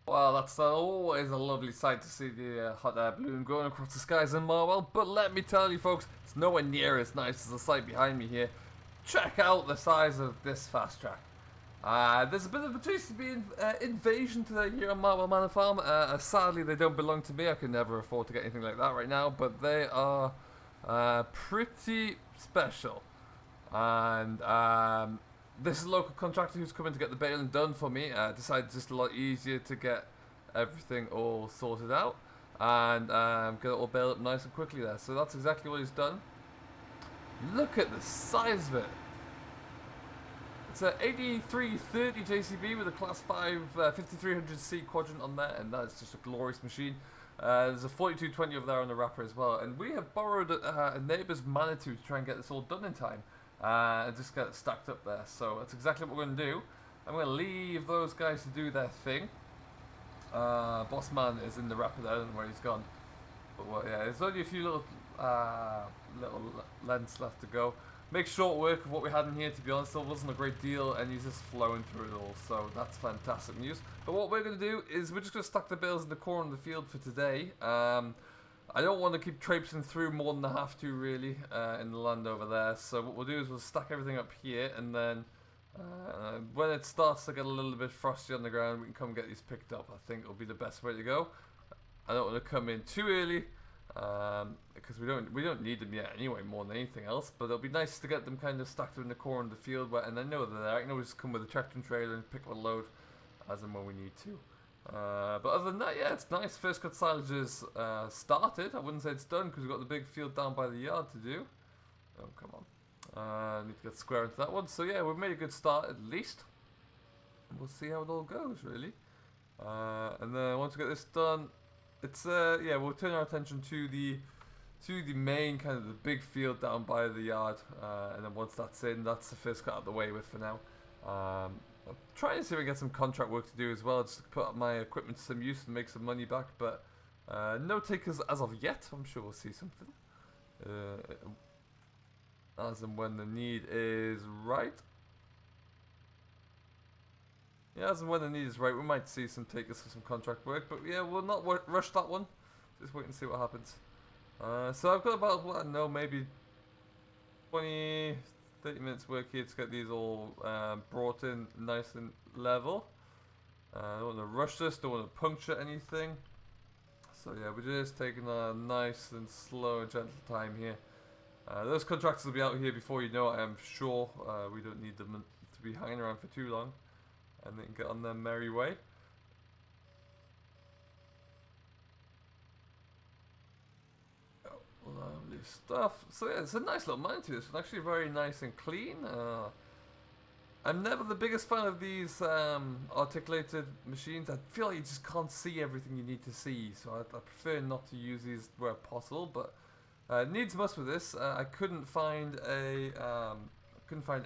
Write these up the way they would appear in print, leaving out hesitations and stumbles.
Well, that's always a lovely sight to see the hot air balloon going across the skies in Marwell, but let me tell you folks, it's nowhere near as nice as the sight behind me here. Check out the size of this fast track. There's a bit of a JCB invasion today here on Marwell Manor Farm. Sadly, they don't belong to me. I can never afford to get anything like that right now, but they are pretty special. And this is a local contractor who's coming to get the baling done for me. Decided just a lot easier to get everything all sorted out and get it all baled up nice and quickly there. So that's exactly what he's done. Look at the size of it. It's an 8330 JCB with a class 5 5300C quadrant on there, and that is just a glorious machine. There's a 4220 over there on the wrapper as well, and we have borrowed a neighbour's manor to try and get this all done in time. And just get it stacked up there. So that's exactly what we're going to do. I'm going to leave those guys to do their thing. Boss man is in the wrapper there. I don't know where he's gone. But yeah, there's only a few little lengths left to go. Make short work of what we had in here, to be honest. There wasn't a great deal, and he's just flowing through it all. So that's fantastic news. But what we're going to do is we're just going to stack the bales in the corner of the field for today. I don't want to keep traipsing through more than I have to, really, in the land over there. So what we'll do is we'll stack everything up here, and then when it starts to get a little bit frosty on the ground, we can come get these picked up. I think it'll be the best way to go. I don't want to come in too early, because we don't need them yet anyway, more than anything else. But it'll be nice to get them kind of stacked up in the corner of the field, and I know they're there. I can always come with a tractor and trailer and pick up a load as and when we need to. But other than that, yeah, it's nice. First cut silage is started. I wouldn't say it's done because we've got the big field down by the yard to do. Oh, come on. Need to get square into that one. So yeah, we've made a good start at least. We'll see how it all goes, really. And then once we get this done, it's yeah, we'll turn our attention to the main kind of the big field down by the yard. And then once that's in, that's the first cut out of the way with for now. I'm trying to see if I can get some contract work to do as well, just to put my equipment to some use and make some money back, but no takers as of yet. I'm sure we'll see something. As and when the need is right. Yeah, as and when the need is right, we might see some takers for some contract work, but yeah, we'll not rush that one. Just wait and see what happens. So I've got about, well, I don't know, maybe 20... 30 minutes work here to get these all brought in nice and level. I don't want to rush this, don't want to puncture anything. So yeah, we're just taking a nice and slow and gentle time here. Those contractors will be out here before you know it, I'm sure. We don't need them to be hanging around for too long. And they can get on their merry way. Lovely stuff. So yeah, it's a nice little mine too. It's actually very nice and clean. I'm never the biggest fan of these articulated machines. I feel like you just can't see everything you need to see, so I prefer not to use these where possible. But needs must with this. I couldn't find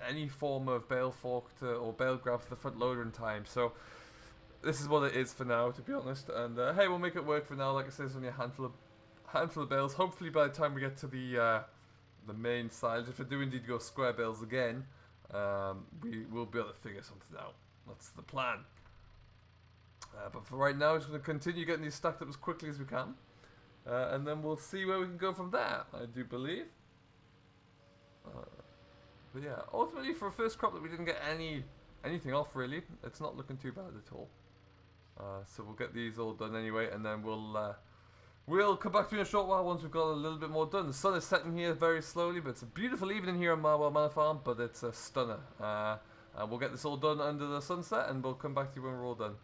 any form of bale fork or bale grab for the front loader in time. So this is what it is for now, to be honest. And hey, we'll make it work for now. Like I said, there's only a handful of bales. Hopefully by the time we get to the main side, if I do indeed go square bales again, we will be able to figure something out. That's the plan. But for right now, we're just going to continue getting these stacked up as quickly as we can, and then we'll see where we can go from there, I do believe. But yeah, ultimately for a first crop that we didn't get anything off, really, it's not looking too bad at all. So we'll get these all done anyway, and then we'll come back to you in a short while once we've got a little bit more done. The sun is setting here very slowly, but it's a beautiful evening here on Marwell Manor Farm, but it's a stunner. And we'll get this all done under the sunset, and we'll come back to you when we're all done.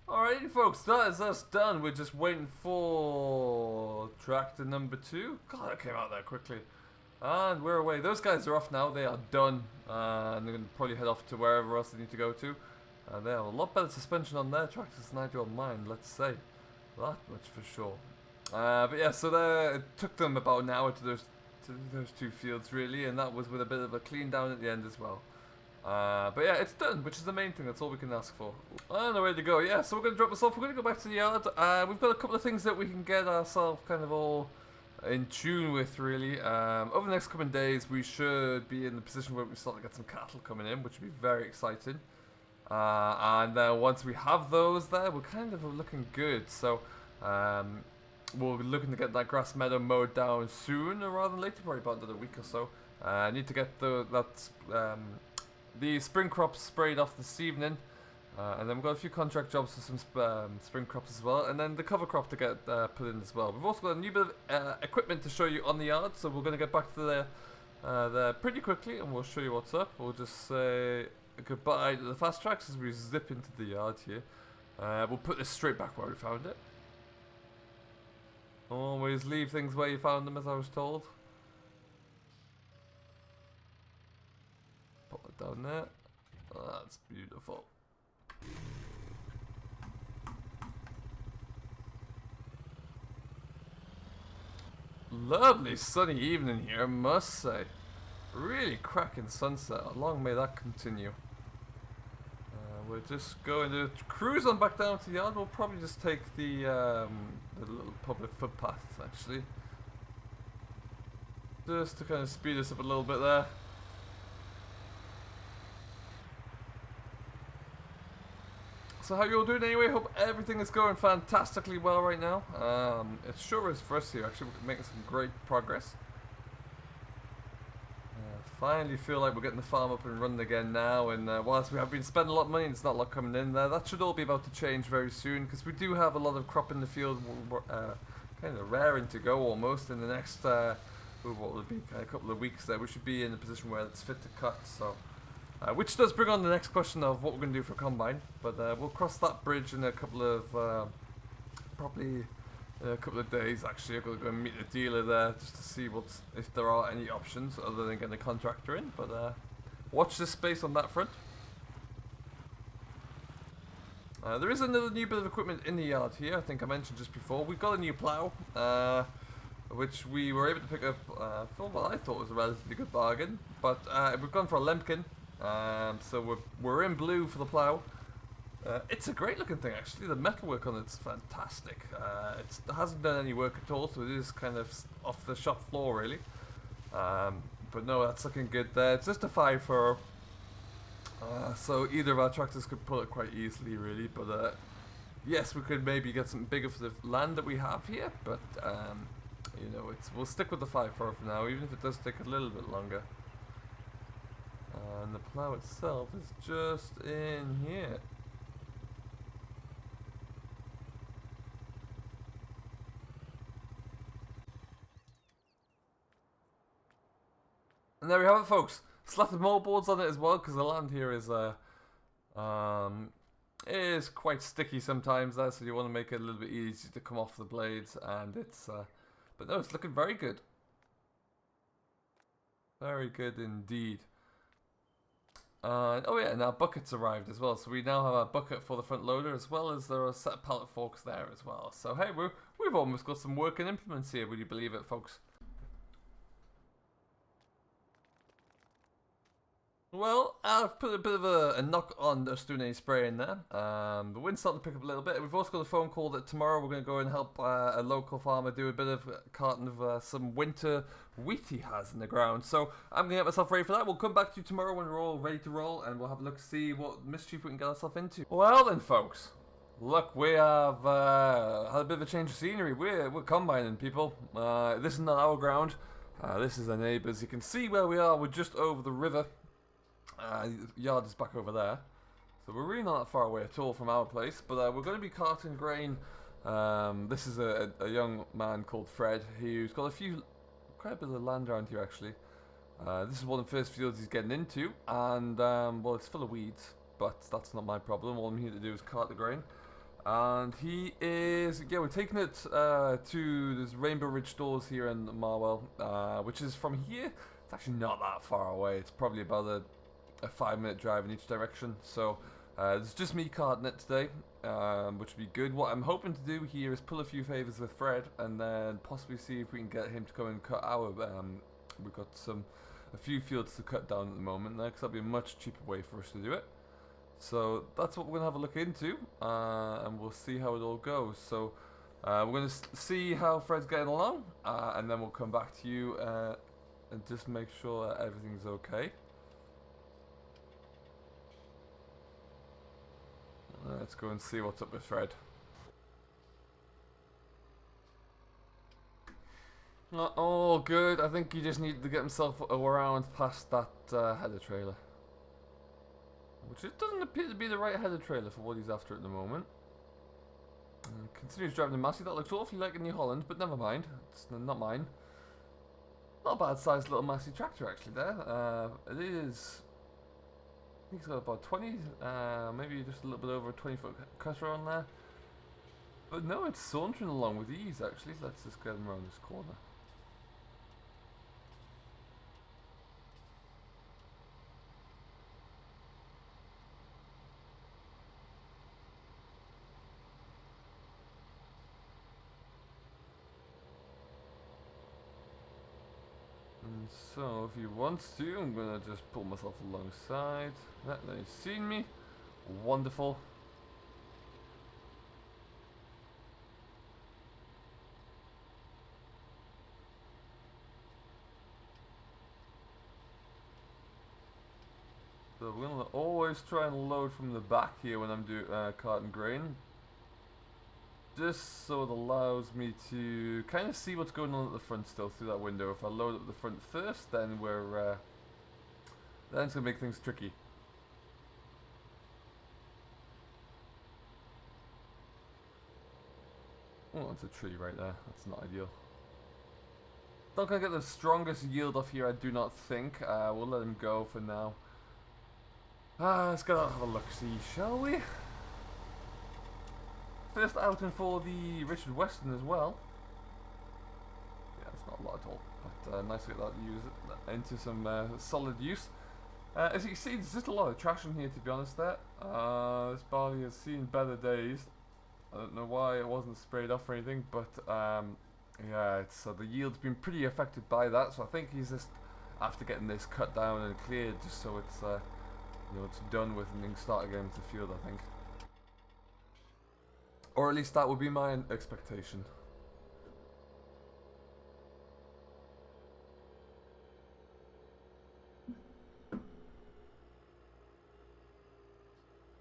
Alrighty folks, that is us done. We're just waiting for tractor number 2. God, that came out there quickly. And we're away. Those guys are off now. They are done. And they're going to probably head off to wherever else they need to go to. And they have a lot better suspension on their tractors than I do on mine, let's say. That much for sure. But yeah, so it took them about an hour to those 2 fields really, and that was with a bit of a clean down at the end as well. But yeah, it's done, which is the main thing. That's all we can ask for. And away to go. Yeah, so we're going to drop this off. We're going to go back to the yard. We've got a couple of things that we can get ourselves kind of all in tune with, really. Over the next couple of days, we should be in the position where we start to get some cattle coming in, which would be very exciting. And then once we have those there, we're kind of looking good. So we're looking to get that grass meadow mowed down sooner rather than later, probably about another week or so. I need to get the spring crops sprayed off this evening. And then we've got a few contract jobs for some spring crops as well, and then the cover crop to get put in as well. We've also got a new bit of equipment to show you on the yard, so we're going to get back to there pretty quickly, and we'll show you what's up. We'll just say goodbye to the fast tracks as we zip into the yard here. We'll put this straight back where we found it. Always leave things where you found them, as I was told. Put it down there. Oh, that's beautiful. Lovely sunny evening here, I must say. Really cracking sunset. Long may that continue. We're just going to cruise on back down to the yard. We'll probably just take the little public footpath, actually. Just to kind of speed us up a little bit there. So how you all doing anyway? Hope everything is going fantastically well right now. It sure is for us here. Actually, we're making some great progress. Finally feel like we're getting the farm up and running again now. And whilst we have been spending a lot of money, there's not a lot coming in there. That should all be about to change very soon, because we do have a lot of crop in the field, kind of raring to go almost in the next what will be a couple of weeks. There we should be in a position where it's fit to cut. So. Which does bring on the next question of what we're going to do for Combine, but we'll cross that bridge in a couple of, probably in a couple of days actually. I'm going to go and meet the dealer there just to see if there are any options other than getting a contractor in, but watch this space on that front. There is another new bit of equipment in the yard here, I think I mentioned just before. We've got a new plough, which we were able to pick up for what I thought was a relatively good bargain, but we've gone for a Lemkin. So we're in blue for the plough. It's a great looking thing actually. The metalwork on it's fantastic. It hasn't done any work at all, so it is kind of off the shop floor really. But no, that's looking good there. It's just a 5-furrow. So either of our tractors could pull it quite easily really. But yes, we could maybe get something bigger for the land that we have here. But you know, we'll stick with the 5-furrow for now, even if it does take a little bit longer. And the plough itself is just in here. And there we have it, folks. Slapped moldboards on it as well, because the land here is quite sticky sometimes there, so you want to make it a little bit easy to come off the blades, and it's but no, it's looking very good. Very good indeed. Oh yeah, and our buckets arrived as well, so we now have a bucket for the front loader, as well as there are a set of pallet forks there as well. So hey, we've almost got some working implements here, would you believe it, folks? Well, I've put a bit of a knock on the Stune spray in there. The wind's starting to pick up a little bit. We've also got a phone call that tomorrow we're going to go and help a local farmer do a bit of carting of some winter wheat he has in the ground. So I'm going to get myself ready for that. We'll come back to you tomorrow when we're all ready to roll, and we'll have a look to see what mischief we can get ourselves into. Well then, folks, look, we have had a bit of a change of scenery. We're combining, people. This is not our ground. This is the neighbours. You can see where we are. We're just over the river. Yard is back over there, so we're really not that far away at all from our place, but we're going to be carting grain. This is a young man called Fred, who's got quite a bit of land around here actually. This is one of the first fields he's getting into, and well, it's full of weeds, but that's not my problem. All I'm here to do is cart the grain, and we're taking it to this Rainbow Ridge stores here in Marwell, which is from here. It's actually not that far away. It's probably about a 5-minute drive in each direction. So it's just me carting it today, which would be good. What I'm hoping to do here is pull a few favours with Fred, and then possibly see if we can get him to come and cut our. We've got a few fields to cut down at the moment there, because that'll be a much cheaper way for us to do it. So that's what we're gonna have a look into, and we'll see how it all goes. So we're gonna see how Fred's getting along, and then we'll come back to you and just make sure that everything's okay. Let's go and see what's up with Fred. Not all good. I think he just needed to get himself around past that header trailer. Which it doesn't appear to be the right header trailer for what he's after at the moment. Continues driving the Massey. That looks awfully like a New Holland, but never mind. It's not mine. Not a bad sized little Massey tractor actually there. It is... I think it's got about 20, maybe just a little bit over a 20-foot cutter on there. But no, it's sauntering along with ease actually. Let's just get him around this corner. And so if he wants to, I'm gonna just pull myself alongside. Now you've seen me. Wonderful. So we're gonna always try and load from the back here when I'm doing carting grain. Just so it allows me to kind of see what's going on at the front still through that window. If I load up the front first, then then it's gonna make things tricky. Oh, that's a tree right there. That's not ideal. Not gonna get the strongest yield off here, I do not think. We'll let him go for now. Let's go have a look-see, shall we? First outing for the Richard Weston as well. Yeah, it's not a lot at all, but nice to get that into some solid use. As you can see, there's just a lot of trash in here, to be honest. This barley has seen better days. I don't know why it wasn't sprayed off or anything, but yeah, it's the yield's been pretty affected by that. So I think he's just after getting this cut down and cleared, just so it's you know, it's done with and he can start again with the field, I think. Or at least that would be my expectation.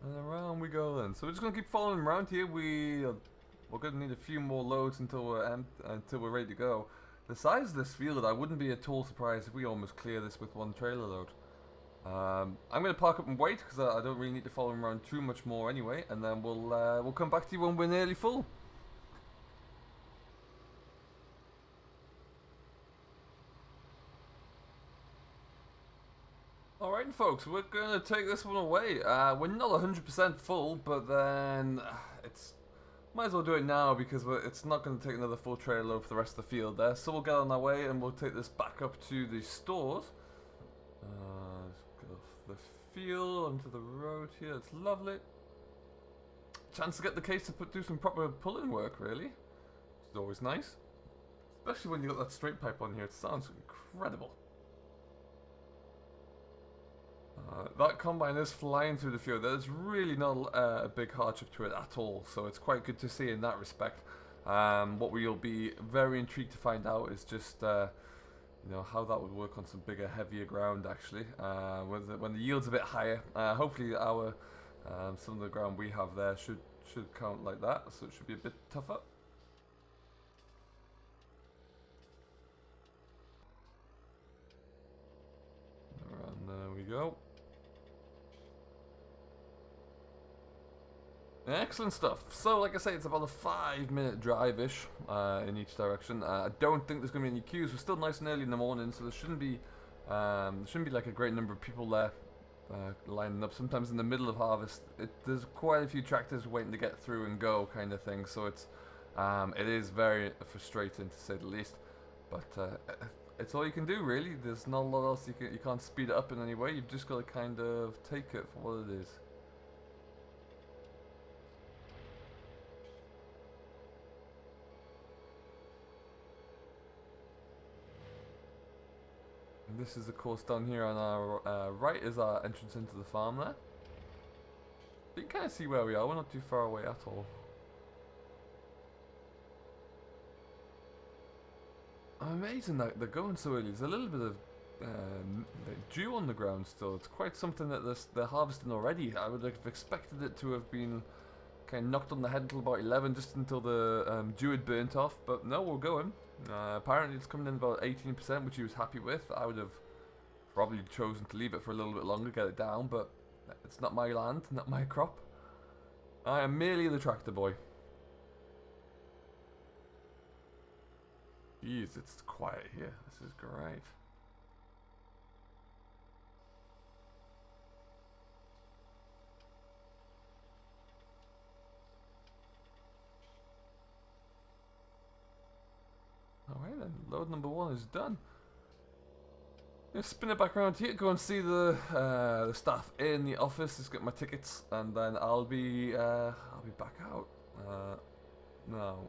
And around we go then. So we're just gonna keep following him around here. We're gonna need a few more loads until we're ready to go. The size of this field, I wouldn't be at all surprised if we almost clear this with one trailer load. I'm gonna park up and wait because I don't really need to follow him around too much more anyway, and then we'll come back to you when we're nearly full. Alright folks, we're gonna take this one away. We're not 100% full, but then it's might as well do it now because it's not going to take another full trailer load for the rest of the field there. So we'll get on our way and we'll take this back up to the stores. Let's get off the field onto the road here. It's lovely. Chance to get the case to do some proper pulling work, really. Which is always nice. Especially when you got that straight pipe on here. It sounds incredible. That combine is flying through the field. There's really not a big hardship to it at all, so it's quite good to see in that respect. What we'll be very intrigued to find out is just you know, how that would work on some bigger, heavier ground actually. When the yield's a bit higher, hopefully our some of the ground we have there should count like that, so it should be a bit tougher. And there we go. Excellent stuff. So, like I say, it's about a 5-minute drive-ish in each direction. I don't think there's going to be any queues. We're still nice and early in the morning, so there shouldn't be like a great number of people there lining up. Sometimes in the middle of harvest, there's quite a few tractors waiting to get through and go, kind of thing. So it is very frustrating to say the least. But it's all you can do, really. There's not a lot else you can't speed it up in any way. You've just got to kind of take it for what it is. This is of course down here on our right is our entrance into the farm there. But you can kind of see where we are, we're not too far away at all. Amazing that they're going so early. There's a little bit of dew on the ground still. It's quite something that they're harvesting already. I would have expected it to have been kind of knocked on the head until about 11, just until the dew had burnt off. But no, we're going. Apparently it's coming in about 18%, which he was happy with. I would have probably chosen to leave it for a little bit longer, get it down, but it's not my land, not my crop. I am merely the tractor boy. Jeez, it's quiet here. This is great. Alright then, load number 1 is done. Gonna spin it back around here, go and see the staff in the office, just get my tickets, and then I'll be back out. Now,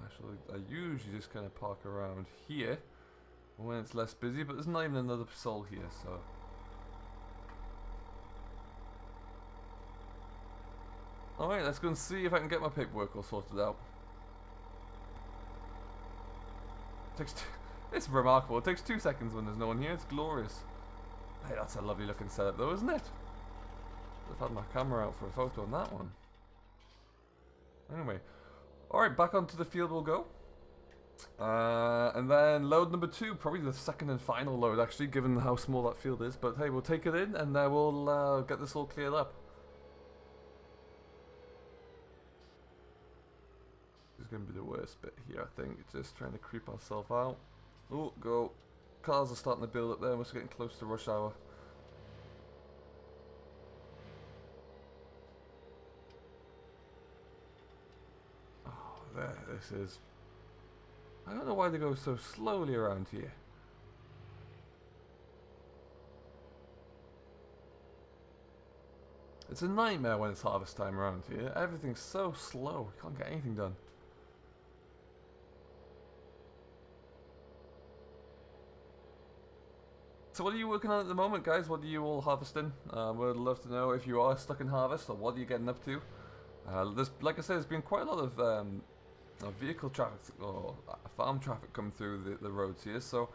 actually, I usually just kind of park around here when it's less busy, but there's not even another soul here, so. Alright, let's go and see if I can get my paperwork all sorted out. It's remarkable. It takes 2 seconds when there's no one here. It's glorious. Hey, that's a lovely looking setup though, isn't it? I've had my camera out for a photo on that one. Anyway. Alright, back onto the field we'll go. And then load number 2. Probably the second and final load actually, given how small that field is. But hey, we'll take it in and we'll get this all cleared up. This is going to be the worst bit here, I think. Just trying to creep ourselves out. Oh, go. Cars are starting to build up there. We're getting close to rush hour. Oh, there. This is... I don't know why they go so slowly around here. It's a nightmare when it's harvest time around here. Everything's so slow. You can't get anything done. So what are you working on at the moment, guys? What are you all harvesting? We'd love to know if you are stuck in harvest or what are you getting up to. Like I said, there's been quite a lot of vehicle traffic or farm traffic coming through the roads here. So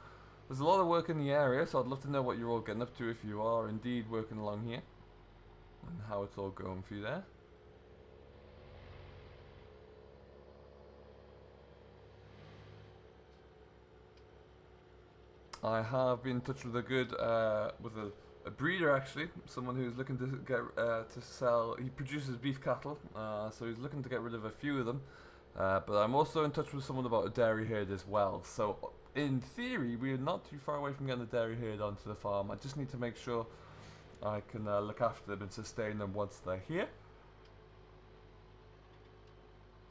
there's a lot of work in the area. So I'd love to know what you're all getting up to if you are indeed working along here. And how it's all going for you there. I have been in touch with a good, with a breeder actually, someone who's looking to get to sell. He produces beef cattle, so he's looking to get rid of a few of them. But I'm also in touch with someone about a dairy herd as well. So in theory, we are not too far away from getting the dairy herd onto the farm. I just need to make sure I can look after them and sustain them once they're here.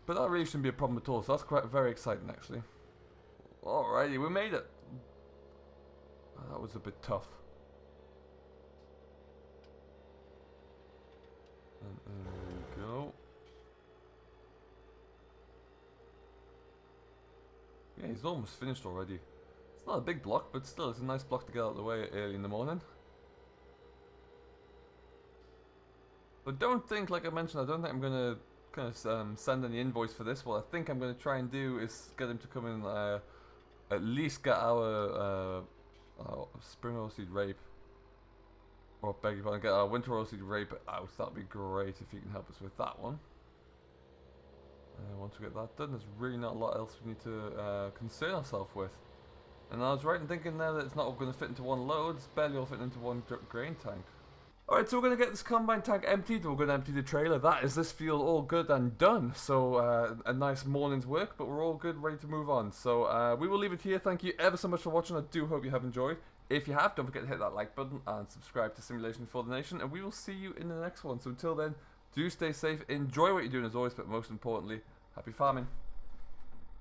But that really shouldn't be a problem at all. So that's quite very exciting actually. Alrighty, we made it. That was a bit tough. And there we go. Yeah, he's almost finished already. It's not a big block, but still, it's a nice block to get out of the way early in the morning. But don't think, like I mentioned, I don't think I'm going to kind of send any invoice for this. What I think I'm going to try and do is get him to come in, at least get our spring oilseed rape, or beg your pardon, get our winter oilseed rape out. That'd be great if you can help us with that one. Once we get that done, there's really not a lot else we need to concern ourselves with. And I was right in thinking there that it's not all going to fit into one load, it's barely all fitting into one grain tank. Alright, so we're going to get this combine tank emptied, we're going to empty the trailer. That is this field all good and done. So a nice morning's work, but we're all good, ready to move on. So we will leave it here. Thank you ever so much for watching. I do hope you have enjoyed. If you have, don't forget to hit that like button and subscribe to Simulation for the Nation. And we will see you in the next one. So until then, do stay safe, enjoy what you're doing as always, but most importantly, happy farming.